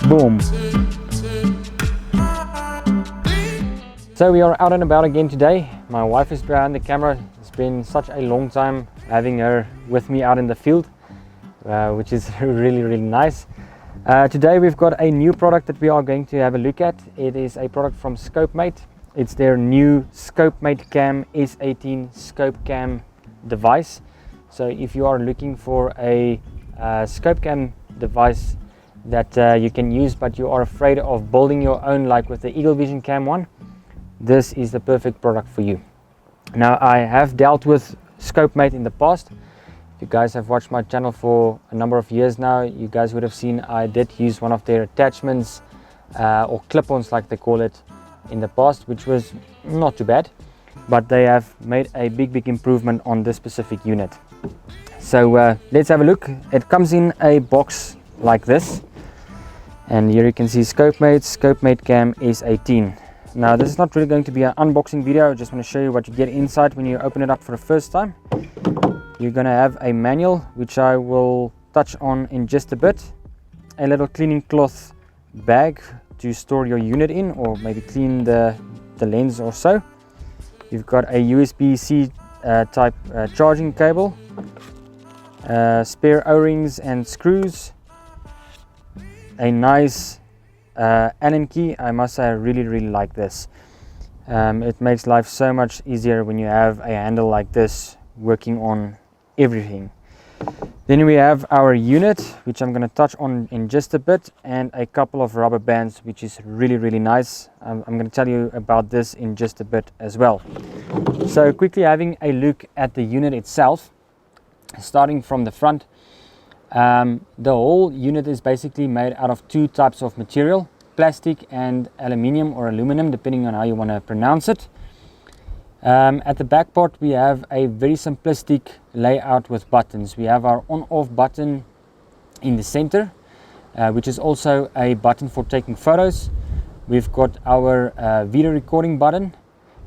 Boom. So we are out and about again today. My wife is behind the camera. It's been such a long time having her with me out in the field, which is really nice. Today we've got a new product that we are going to have a look at. It is a product from SCOPEMATE. It's their new SCOPEMATE CAM S18 ScopeCam device. So if you are looking for a ScopeCam device that you can use but you are afraid of building your own, like with the Eagle Vision Cam 1, this is the perfect product for you. Now, I have dealt with SCOPEMATE in the past. If you guys have watched my channel for a number of years now, you guys would have seen I did use one of their attachments or clip-ons like they call it in the past, which was not too bad, but they have made a big improvement on this specific unit. So let's have a look. It comes in a box like this, and here you can see SCOPEMATE CAM S18. Now, this is not really going to be an unboxing video. I just want to show you what you get inside when you open it up for the first time. You're going to have a manual, which I will touch on in just a bit, a little cleaning cloth bag to store your unit in, or maybe clean the lens or so. You've got a USB-C type charging cable, spare O-rings and screws, a nice Allen key. I must say I really like this. It makes life so much easier when you have a handle like this working on everything. Then we have our unit, which I'm going to touch on in just a bit, and a couple of rubber bands, which is really nice. I'm going to tell you about this in just a bit as well. So quickly having a look at the unit itself, starting from the front. The whole unit is basically made out of two types of material, plastic and aluminium or aluminum, depending on how you want to pronounce it. At the back part we have a very simplistic layout with buttons. We have our on-off button in the center, which is also a button for taking photos. We've got our video recording button,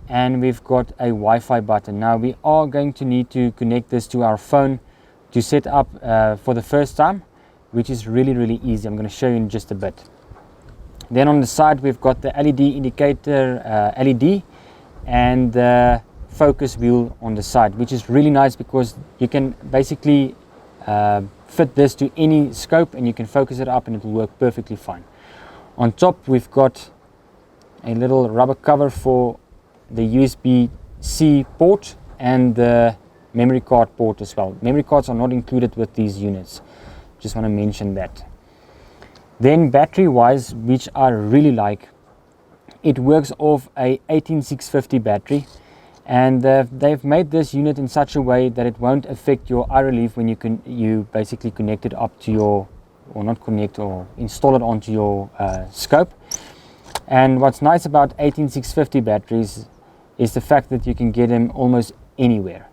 and we've got a Wi-Fi button. Now, we are going to need to connect this to our phone to set up for the first time, which is really easy. I'm going to show you in just a bit. Then on the side we've got the LED indicator LED and the focus wheel on the side, which is really nice because you can basically fit this to any scope and you can focus it up and it will work perfectly fine. On top we've got a little rubber cover for the USB-C port and the memory card port as well. Memory cards are not included with these units, just want to mention that. Then battery wise, which I really like, it works off a 18650 battery, and they've made this unit in such a way that it won't affect your eye relief when you basically connect it up to your, or not connect, or install it onto your scope. And what's nice about 18650 batteries is the fact that you can get them almost anywhere.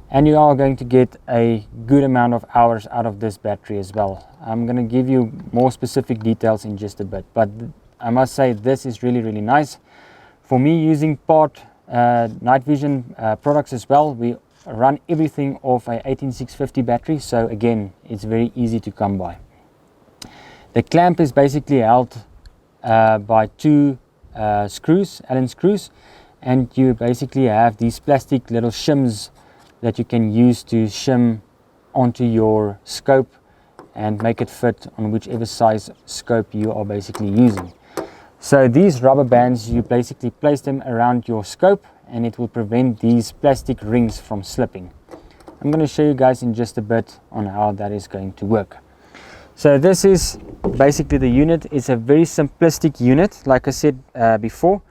And you are going to get a good amount of hours out of this battery as well. I'm going to give you more specific details in just a bit, but I must say this is really nice. For me, using part night vision products as well, we run everything off a 18650 battery, so again, it's very easy to come by. The clamp is basically held by two screws, Allen screws, and you basically have these plastic little shims that you can use to shim onto your scope and make it fit on whichever size scope you are basically using. So these rubber bands, you basically place them around your scope and it will prevent these plastic rings from slipping. I'm going to show you guys in just a bit on how that is going to work. So this is basically the unit. It's a very simplistic unit, like I said before.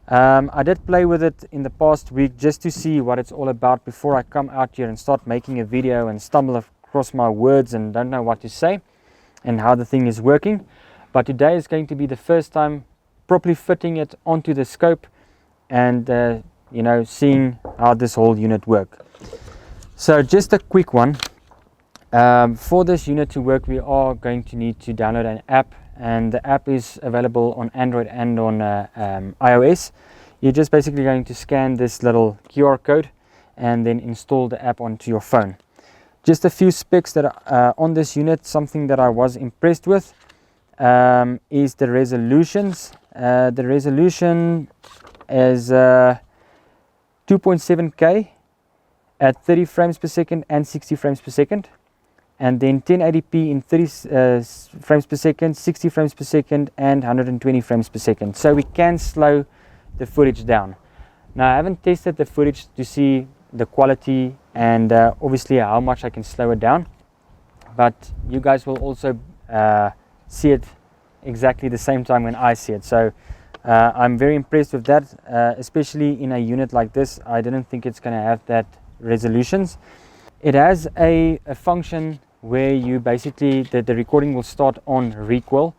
I did play with it in the past week just to see what it's all about before I come out here and start making a video and stumble across my words and don't know what to say and how the thing is working. But today is going to be the first time properly fitting it onto the scope and you know, seeing how this whole unit works. So just a quick one. For this unit to work, we are going to need to download an app, and the app is available on Android and on iOS. You're just basically going to scan this little QR code and then install the app onto your phone. Just a few specs that are on this unit. Something that I was impressed with is the resolutions. The resolution is 2.7K at 30 frames per second and 60 frames per second, and then 1080p in 30 frames per second, 60 frames per second and 120 frames per second. So we can slow the footage down. Now I haven't tested the footage to see the quality and obviously how much I can slow it down, but you guys will also see it exactly the same time when I see it. So I'm very impressed with that, especially in a unit like this. I didn't think it's going to have that resolutions. It has a function where you basically the recording will start on recoil.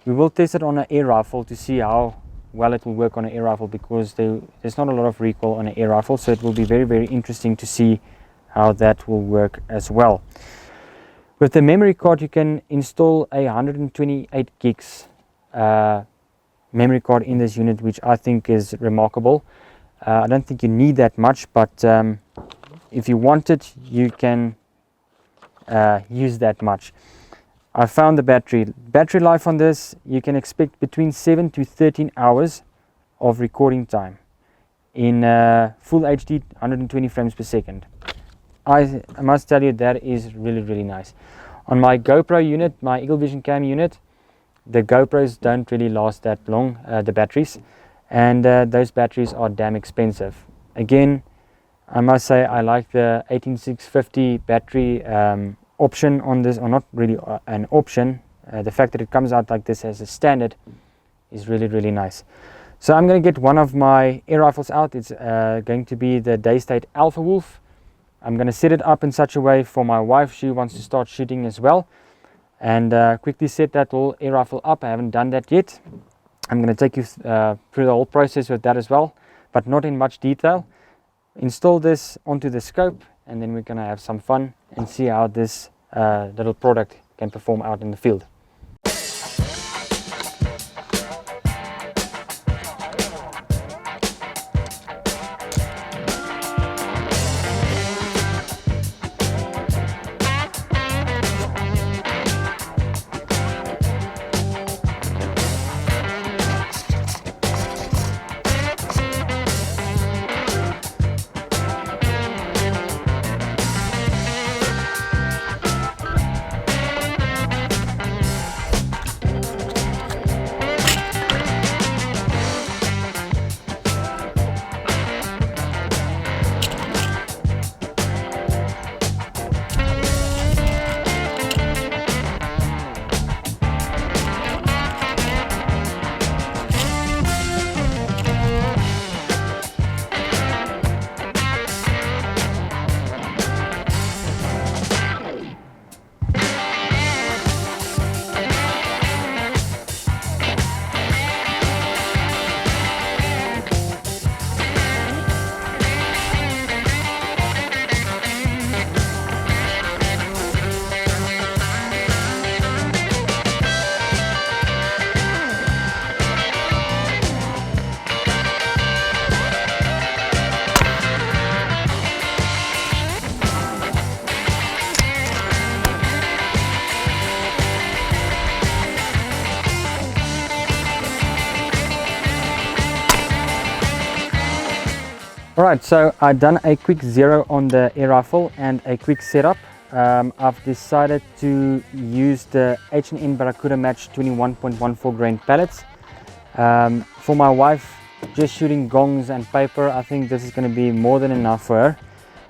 We will test it on an air rifle to see how well it will work on an air rifle, because there's not a lot of recoil on an air rifle, so it will be very interesting to see how that will work as well. With the memory card, you can install a 128 gigs memory card in this unit, which I think is remarkable. I don't think you need that much, but if you want it, you can use that much. I found the battery life on this. You can expect between 7 to 13 hours of recording time in full HD 120 frames per second. I must tell you, that is really nice. On my GoPro unit, my Eagle Vision Cam unit, the GoPros don't really last that long, the batteries, and those batteries are damn expensive. Again, I must say I like the 18650 battery option on this, or not really an option. The fact that it comes out like this as a standard is really nice. So I'm going to get one of my air rifles out. It's going to be the Daystate Alpha Wolf. I'm going to set it up in such a way for my wife. She wants to start shooting as well, and quickly set that whole air rifle up. I haven't done that yet. I'm going to take you through the whole process with that as well, but not in much detail. Install this onto the scope, and then we're going to have some fun and see how this little product can perform out in the field. Alright, so I've done a quick zero on the air rifle and a quick setup. I've decided to use the H&N Barracuda Match 21.14 grain pellets. For my wife, just shooting gongs and paper, I think this is going to be more than enough for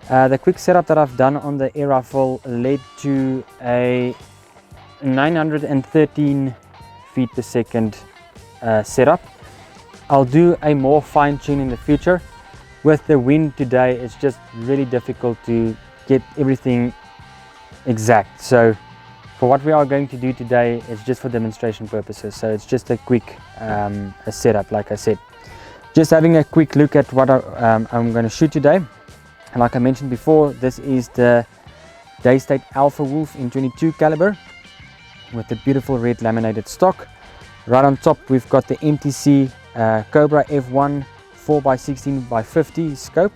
her. The quick setup that I've done on the air rifle led to a 913 feet per second setup. I'll do a more fine tune in the future. With the wind today, it's just really difficult to get everything exact. So for what we are going to do today, it's just for demonstration purposes. So it's just a quick a setup, like I said. Just having a quick look at what I'm going to shoot today. And like I mentioned before, this is the Daystate Alpha Wolf in 22 caliber with the beautiful red laminated stock. Right on top, we've got the MTC Cobra F1 4x16x50 scope.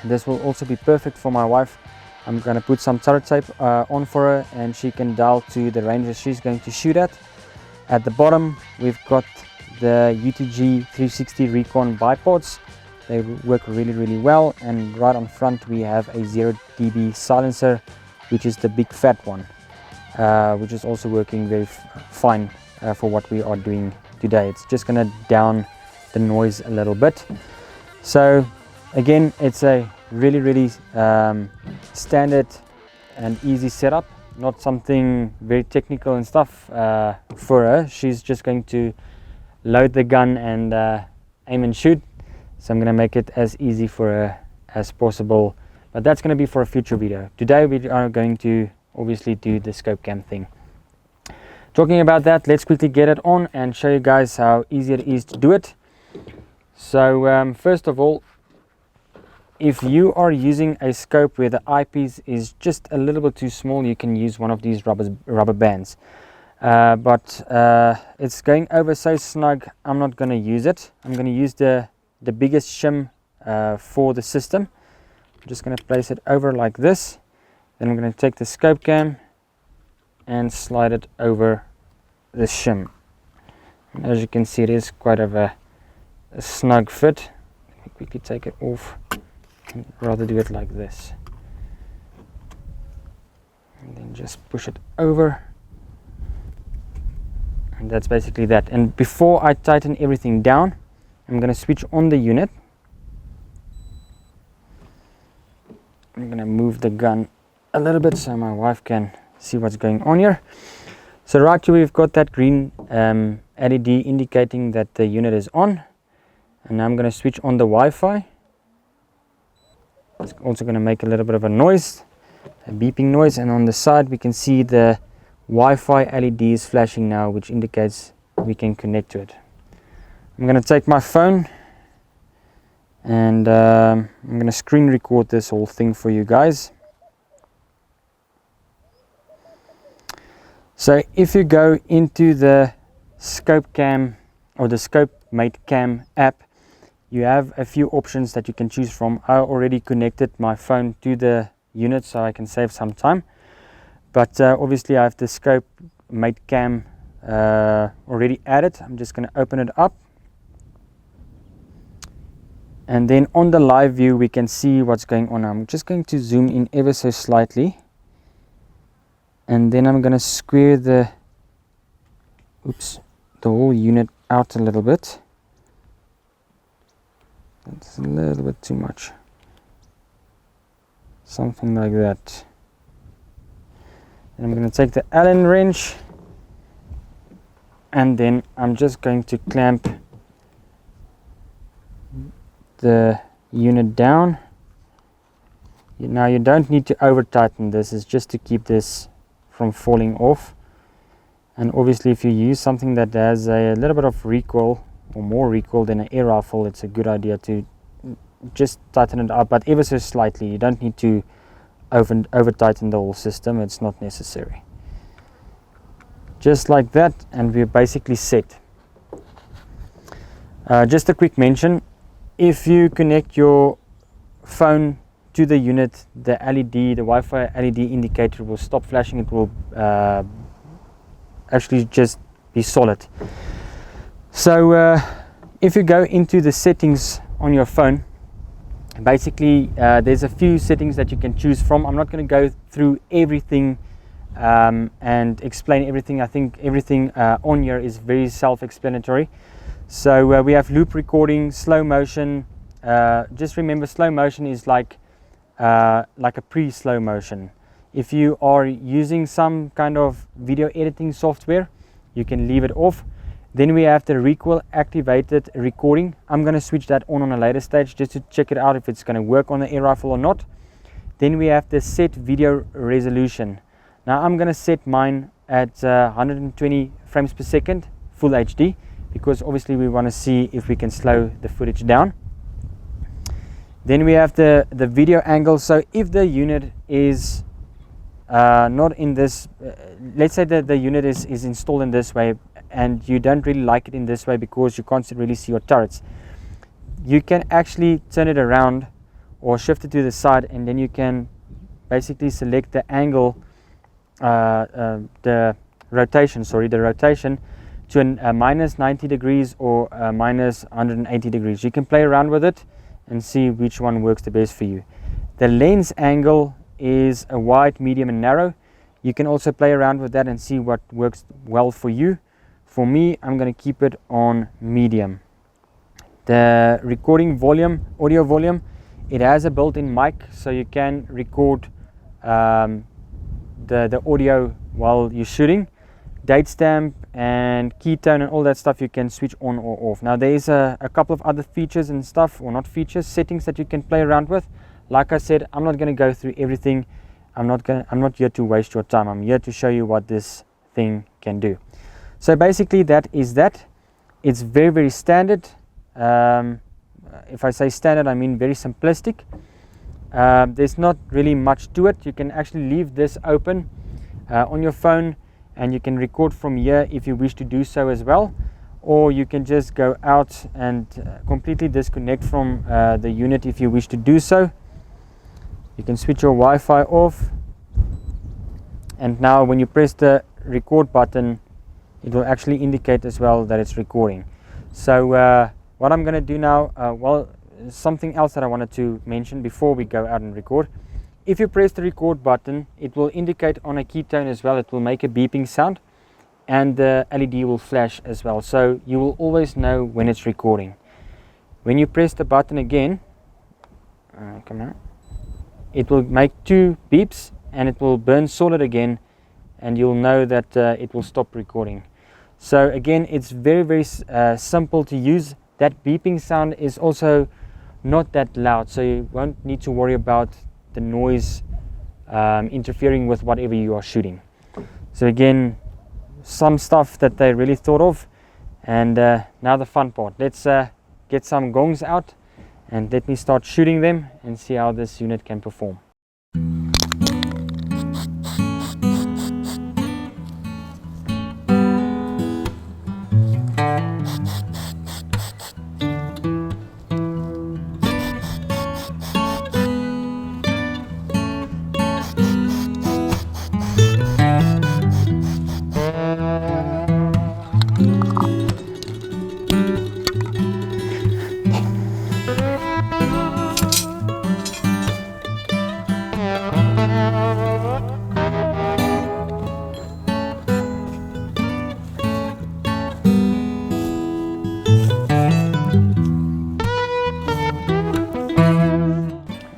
This will also be perfect for my wife. I'm going to put some turret tape on for her, and she can dial to the range that she's going to shoot at. At the bottom, we've got the UTG 360 Recon bipods. They work really well. And right on front, we have a 0 dB silencer, which is the big fat one, which is also working very fine for what we are doing today. It's just going to down the noise a little bit. So again, it's a really standard and easy setup, not something very technical and stuff for her. She's just going to load the gun and aim and shoot. So I'm going to make it as easy for her as possible, but that's going to be for a future video. Today we are going to obviously do the ScopeCam thing. Talking about that, let's quickly get it on and show you guys how easy it is to do it. So first of all, if you are using a scope where the eyepiece is just a little bit too small, you can use one of these rubber bands. But it's going over so snug, I'm not going to use it. I'm going to use the biggest shim for the system. I'm just going to place it over like this. Then I'm going to take the ScopeCam and slide it over the shim. And as you can see, it is quite of a snug fit. Let me quickly take it off. I'd rather do it like this, and then just push it over, and that's basically that. And before I tighten everything down, I'm going to switch on the unit. I'm going to move the gun a little bit so my wife can see what's going on here. So right here we've got that green LED indicating that the unit is on, and now I'm going to switch on the Wi-Fi. It's also going to make a little bit of a noise, a beeping noise, and on the side we can see the Wi-Fi LED is flashing now, which indicates we can connect to it. I'm going to take my phone and I'm going to screen record this whole thing for you guys. So if you go into the ScopeCam or the SCOPEMATE CAM app, you have a few options that you can choose from. I already connected my phone to the unit so I can save some time. But obviously I have the ScopeMate Cam already added. I'm just going to open it up. And then on the live view we can see what's going on. I'm just going to zoom in ever so slightly. And then I'm going to square the whole unit out a little bit. It's a little bit too much. Something like that. And I'm going to take the Allen wrench, and then I'm just going to clamp the unit down. Now you don't need to over tighten this, it's just to keep this from falling off. And obviously if you use something that has a little bit of recoil or more recoil than an air rifle, it's a good idea to just tighten it up, but ever so slightly. You don't need to over tighten the whole system, it's not necessary. Just like that, and we're basically set. Just a quick mention, if you connect your phone to the unit, the LED, the Wi-Fi LED indicator will stop flashing. It will actually just be solid. So if you go into the settings on your phone, basically there's a few settings that you can choose from. I'm not going to go through everything and explain everything. I think everything on here is very self-explanatory. So we have loop recording, slow motion. Just remember, slow motion is like a pre-slow motion. If you are using some kind of video editing software, you can leave it off. Then we have the recoil activated recording. I'm going to switch that on a later stage just to check it out if it's going to work on the air rifle or not. Then we have the set video resolution. Now I'm going to set mine at 120 frames per second full HD, because obviously we want to see if we can slow the footage down. Then we have the video angle. So if the unit is not in this, let's say that the unit is installed in this way and you don't really like it in this way because you can't really see your turrets, you can actually turn it around or shift it to the side, and then you can basically select the angle, the rotation to a minus 90 degrees or minus 180 degrees. You can play around with it and see which one works the best for you. The lens angle is a wide, medium and narrow. You can also play around with that and see what works well for you. For me, I'm going to keep it on medium. The recording volume, audio volume, it has a built-in mic, so you can record the audio while you're shooting. Date stamp and ketone and all that stuff you can switch on or off. Now there is a couple of other features and stuff, or not features, settings that you can play around with. Like I said, I'm not going to go through everything. I'm not here to waste your time. I'm here to show you what this thing can do. So basically that is that. It's very, very standard. If I say standard, I mean very simplistic. There's not really much to it. You can actually leave this open on your phone, and you can record from here if you wish to do so as well, or you can just go out and completely disconnect from the unit if you wish to do so. You can switch your Wi-Fi off, and now when you press the record button, it will actually indicate as well that it's recording. So what I'm going to do now, well, something else that I wanted to mention before we go out and record. If you press the record button, it will indicate on a ketone as well. It will make a beeping sound, and the LED will flash as well. So you will always know when it's recording. When you press the button again, come on, it will make 2 beeps and it will burn solid again, and you'll know that it will stop recording. So again, it's very, very simple to use. That beeping sound is also not that loud, so you won't need to worry about the noise interfering with whatever you are shooting. So again, some stuff that they really thought of. And now the fun part. Let's get some gongs out and let me start shooting them and see how this unit can perform.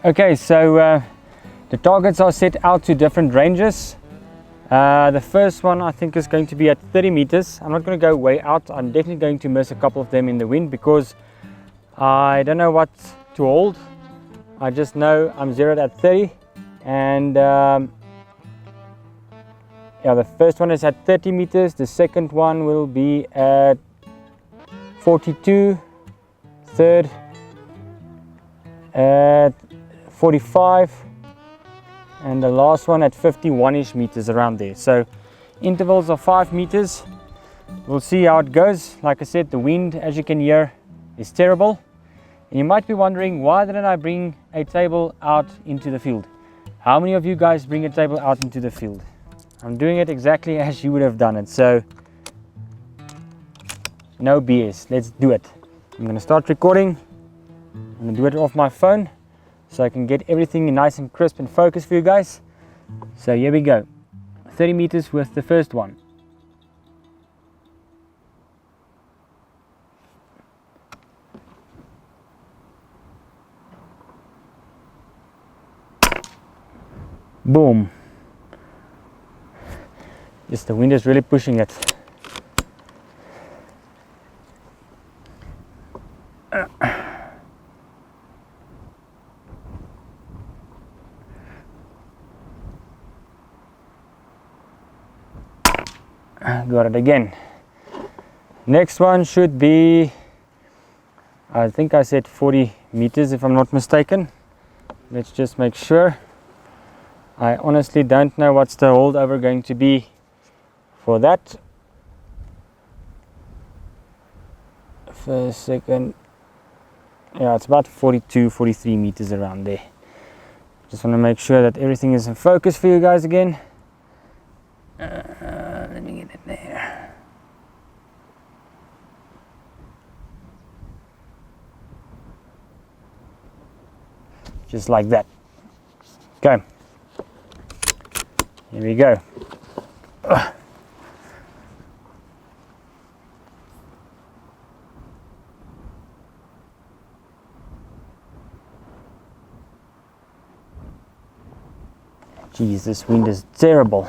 Okay, so the targets are set out to different ranges. The first one I think is going to be at 30 meters. I'm not going to go way out. I'm definitely going to miss a couple of them in the wind because I don't know what to hold. I just know I'm zeroed at 30, and yeah, the first one is at 30 meters. The second one will be at 42, third at 45, and the last one at 51ish meters, around there. So intervals of 5 meters. We'll see how it goes. Like I said, the wind, as you can hear, is terrible. And you might be wondering, why didn't I bring a table out into the field? How many of you guys bring a table out into the field? I'm doing it exactly as you would have done it. So no BS, let's do it. I'm gonna start recording. I'm gonna do it off my phone, so I can get everything nice and crisp and focused for you guys. So here we go. 30 meters with the first one. Boom. Yes, the wind is really pushing it. Got it again. Next one should be, I think I said 40 meters if I'm not mistaken. Let's just make sure. I honestly don't know what's the holdover going to be for that. First, second, yeah, it's about 42, 43 meters around there. Just want to make sure that everything is in focus for you guys again. Let me get it there. Just like that. Okay. Here we go. Jeez, this wind is terrible.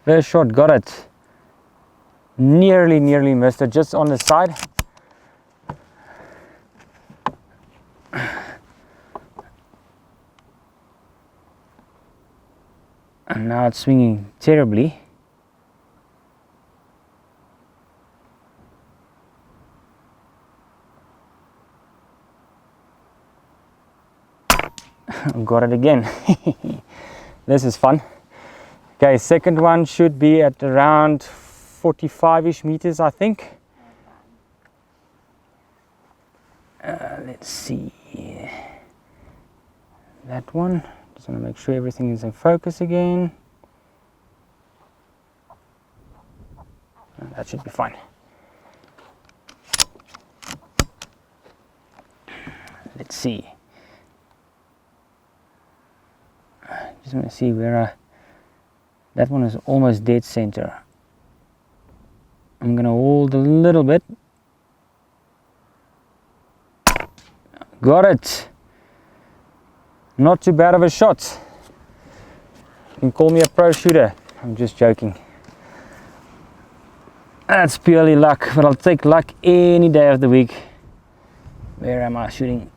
First shot, got it. Nearly missed it, just on the side. And now it's swinging terribly. Got it again. This is fun. Okay, second one should be at around 45-ish meters, I think. Let's see. That one. Just want to make sure everything is in focus again. That should be fine. Let's see. Just want to see where that one is almost dead center. I'm going to hold a little bit. Got it. Not too bad of a shot. You can call me a pro shooter. I'm just joking. That's purely luck, but I'll take luck any day of the week. Where am I shooting?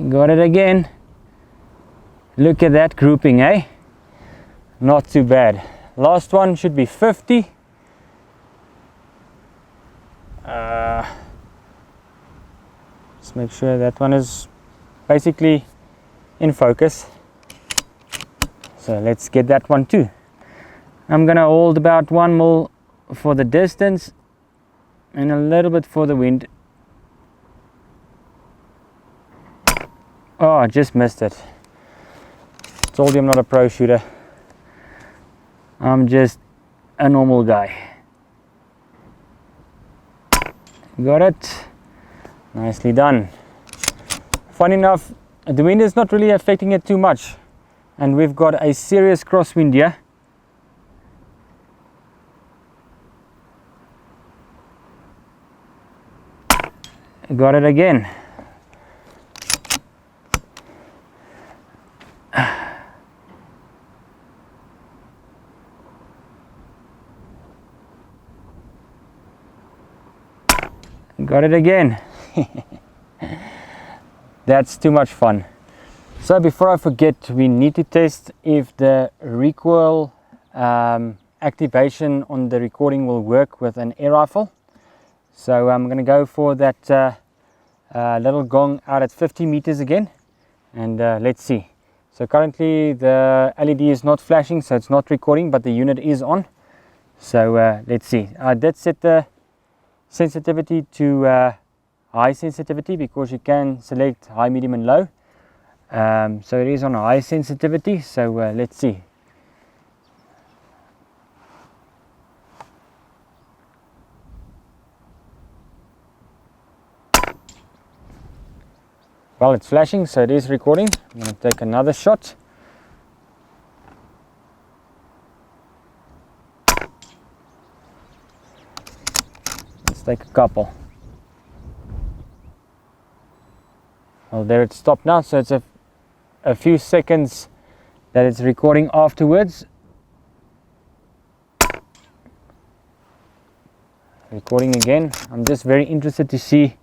Got it again. Look at that grouping, eh? Not too bad. Last one should be 50. Just make sure that one is basically in focus. So let's get that one too. I'm gonna hold about 1 mil for the distance and a little bit for the wind. Oh, I just missed it. Told you I'm not a pro shooter. I'm just a normal guy. Got it. Nicely done. Funny enough, the wind is not really affecting it too much. And we've got a serious crosswind here. Got it again. Got it again. That's too much fun. So before I forget, we need to test if the recoil activation on the recording will work with an air rifle. So I'm going to go for that little gong out at 50 meters again, and let's see. So currently the LED is not flashing, so it's not recording, but the unit is on. So let's see. I did set the sensitivity to high sensitivity because you can select high, medium and low. So it is on high sensitivity, so let's see. Well, it's flashing, so it is recording. I'm going to take another shot. Let's take a couple. Well, there it's stopped now, so it's a few seconds that it's recording afterwards. Recording again. I'm just very interested to see.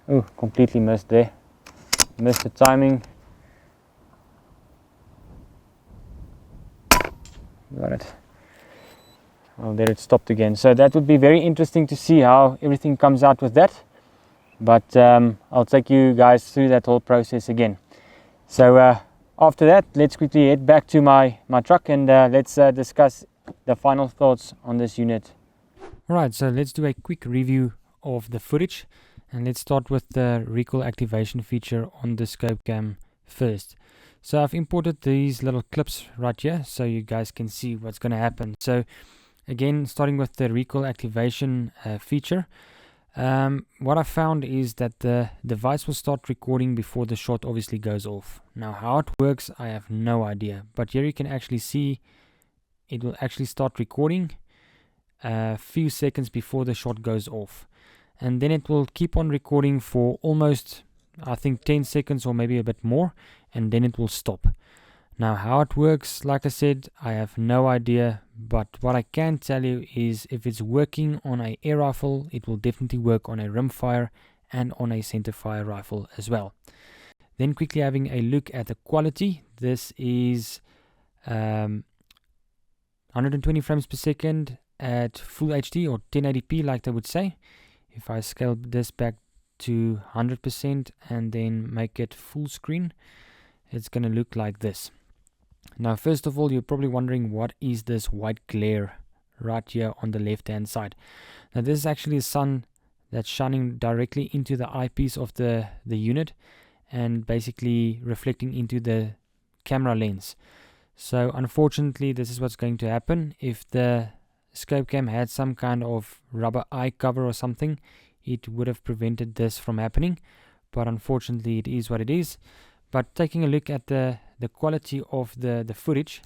Oh, completely missed there. Missed the timing. Got it. Well, there it stopped again. So that would be very interesting to see how everything comes out with that. But I'll take you guys through that whole process again. So after that, let's quickly head back to my truck and let's discuss the final thoughts on this unit. Alright, so let's do a quick review of the footage. And let's start with the recoil activation feature on the ScopeCam first. So I've imported these little clips right here so you guys can see what's going to happen. So again, starting with the recoil activation feature, what I found is that the device will start recording before the shot obviously goes off. Now how it works, I have no idea, but here you can actually see it will actually start recording a few seconds before the shot goes off. And then it will keep on recording for almost, I think, 10 seconds or maybe a bit more, and then it will stop. Now how it works, like I said, I have no idea, but what I can tell you is if it's working on an air rifle, it will definitely work on a rimfire and on a centerfire rifle as well. Then quickly having a look at the quality. This is 120 frames per second at full HD or 1080p like they would say. If I scale this back to 100% and then make it full screen, it's going to look like this. Now first of all, you're probably wondering what is this white glare right here on the left hand side. Now this is actually the sun that's shining directly into the eyepiece of the unit and basically reflecting into the camera lens. So unfortunately this is what's going to happen. If the ScopeCam had some kind of rubber eye cover or something, it would have prevented this from happening, but unfortunately it is what it is. But taking a look at the quality of the footage,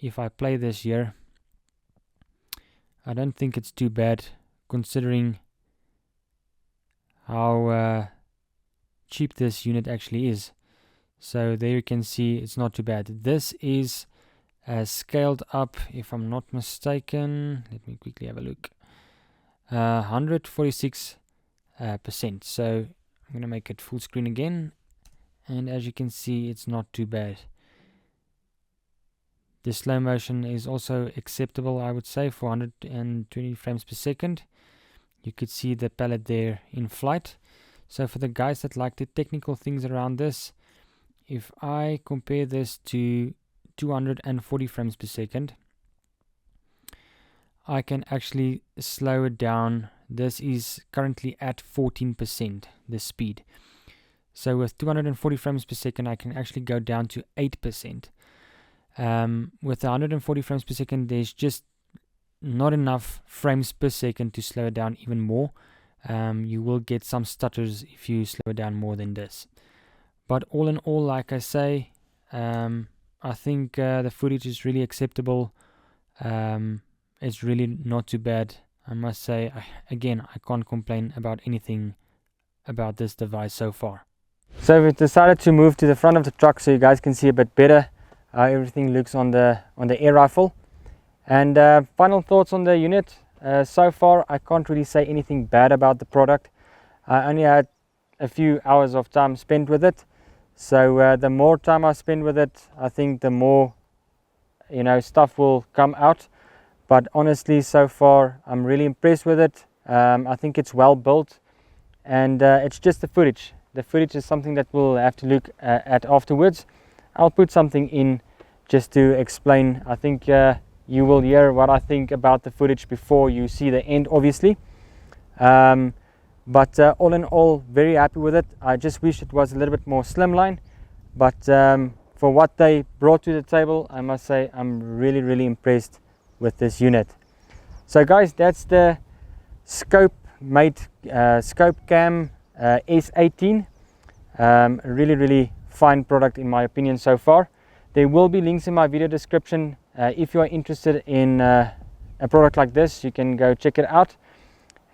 if I play this here, I don't think it's too bad considering how cheap this unit actually is. So there you can see it's not too bad. This is scaled up, if I'm not mistaken, let me quickly have a look, 146%. So I'm going to make it full screen again, and as you can see it's not too bad. The slow motion is also acceptable, I would say, for 120 frames per second. You could see the palette there in flight. So for the guys that like the technical things around this, if I compare this to 240 frames per second, I can actually slow it down. This is currently at 14% the speed. So with 240 frames per second, I can actually go down to 8%. With 140 frames per second, there's just not enough frames per second to slow it down even more. You will get some stutters if you slow it down more than this. But all in all, like I say, I think the footage is really acceptable. It's really not too bad, I must say. Again, I can't complain about anything about this device so far. So we've decided to move to the front of the truck so you guys can see a bit better how everything looks on the air rifle. And final thoughts on the unit. So far I can't really say anything bad about the product. I only had a few hours of time spent with it, so the more time I spend with it, I think the more stuff will come out. But honestly, so far I'm really impressed with it. I think it's well built, and it's just the footage. The footage is something that we'll have to look at afterwards. I'll put something in just to explain. I think you will hear what I think about the footage before you see the end, obviously. But all in all, very happy with it. I just wish it was a little bit more slimline, but for what they brought to the table, I must say I'm really impressed with this unit. So guys, that's the SCOPEMATE ScopeCam S18. Really fine product in my opinion so far. There will be links in my video description. If you are interested in a product like this, you can go check it out.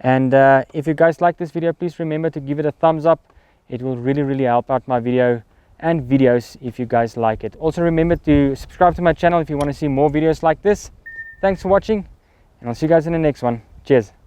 And if you guys like this video, please remember to give it a thumbs up. It will really help out my video and videos if you guys like it. Also remember to subscribe to my channel if you want to see more videos like this. Thanks for watching, and I'll see you guys in the next one. Cheers.